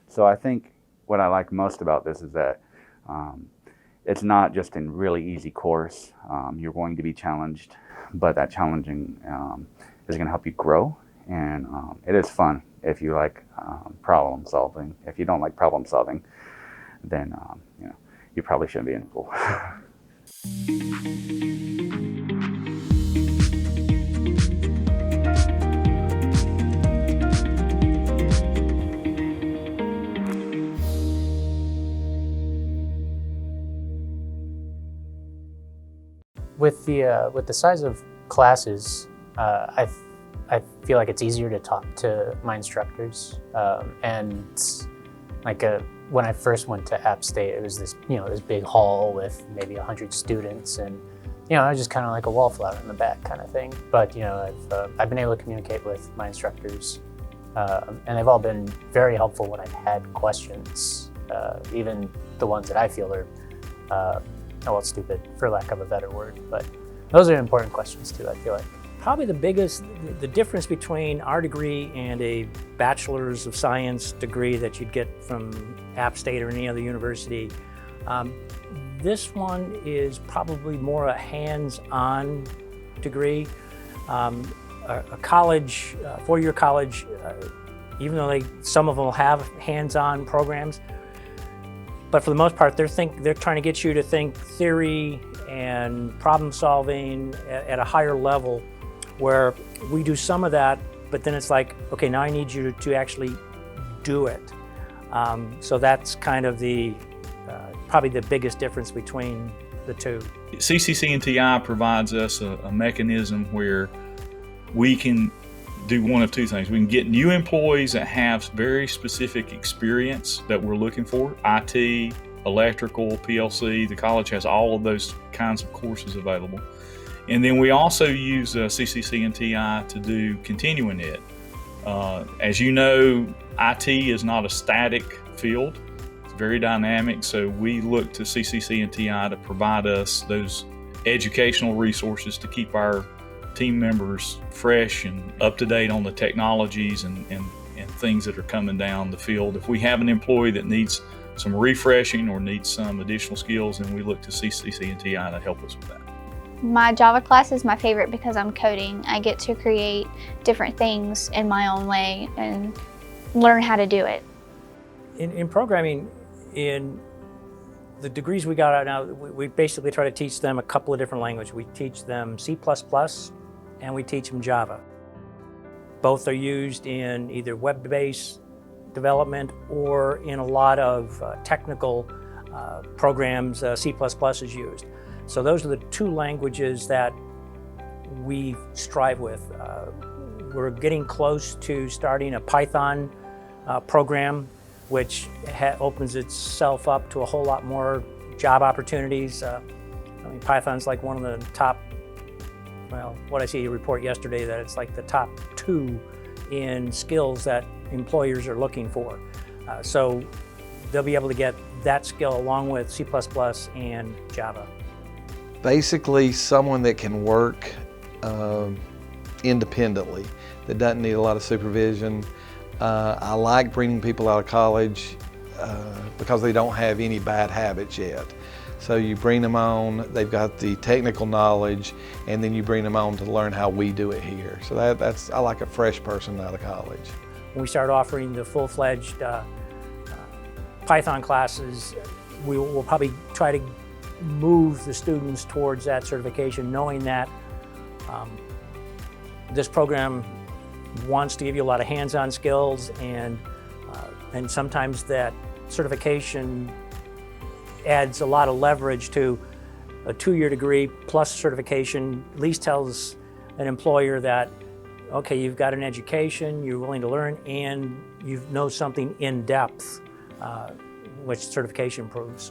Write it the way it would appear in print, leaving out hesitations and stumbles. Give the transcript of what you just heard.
So I think what I like most about this is that um, it's not just a really easy course. You're going to be challenged, but that challenging is going to help you grow, and it is fun if you like problem solving. If you don't like problem solving, then you probably shouldn't be in school. With the size of classes, I feel like it's easier to talk to my instructors. And like when I first went to App State, it was this big hall with maybe 100 students, and I was just kind of like a wallflower in the back kind of thing. But I've been able to communicate with my instructors, and they've all been very helpful when I've had questions, even the ones that I feel are stupid, for lack of a better word, but those are important questions too, I feel like. Probably the difference between our degree and a Bachelor's of Science degree that you'd get from App State or any other university, this one is probably more a hands-on degree. A college, four-year college, even though some of them will have hands-on programs, but for the most part, they're trying to get you to think theory and problem solving at a higher level, where we do some of that, but then it's like, okay, now I need you to actually do it. So that's kind of probably the biggest difference between the two. CCC&TI provides us a mechanism where we can do one of two things. We can get new employees that have very specific experience that we're looking for, IT, electrical, PLC. The college has all of those kinds of courses available. And then we also use CCC&TI to do continuing ed. As you know, IT is not a static field. It's very dynamic, so we look to CCC&TI to provide us those educational resources to keep our team members fresh and up to date on the technologies and things that are coming down the field. If we have an employee that needs some refreshing or needs some additional skills, then we look to CCC&TI to help us with that. My Java class is my favorite because I'm coding. I get to create different things in my own way and learn how to do it. In programming, in the degrees we got out now, we basically try to teach them a couple of different languages. We teach them C++ and we teach them Java. Both are used in either web-based development or in a lot of technical programs. C++ is used. So those are the two languages that we strive with. We're getting close to starting a Python program, which opens itself up to a whole lot more job opportunities. Python's like one of the top, what I see a report yesterday that it's like the top 2 in skills that employers are looking for. So they'll be able to get that skill along with C++ and Java. Basically, someone that can work independently, that doesn't need a lot of supervision. I like bringing people out of college because they don't have any bad habits yet. So you bring them on, they've got the technical knowledge, and then you bring them on to learn how we do it here. So I like a fresh person out of college. When we start offering the full-fledged Python classes, we'll probably try to move the students towards that certification, knowing that this program wants to give you a lot of hands-on skills, and sometimes that certification adds a lot of leverage to a 2-year degree plus certification. At least tells an employer that, okay, you've got an education, you're willing to learn, and you know something in depth, which certification proves.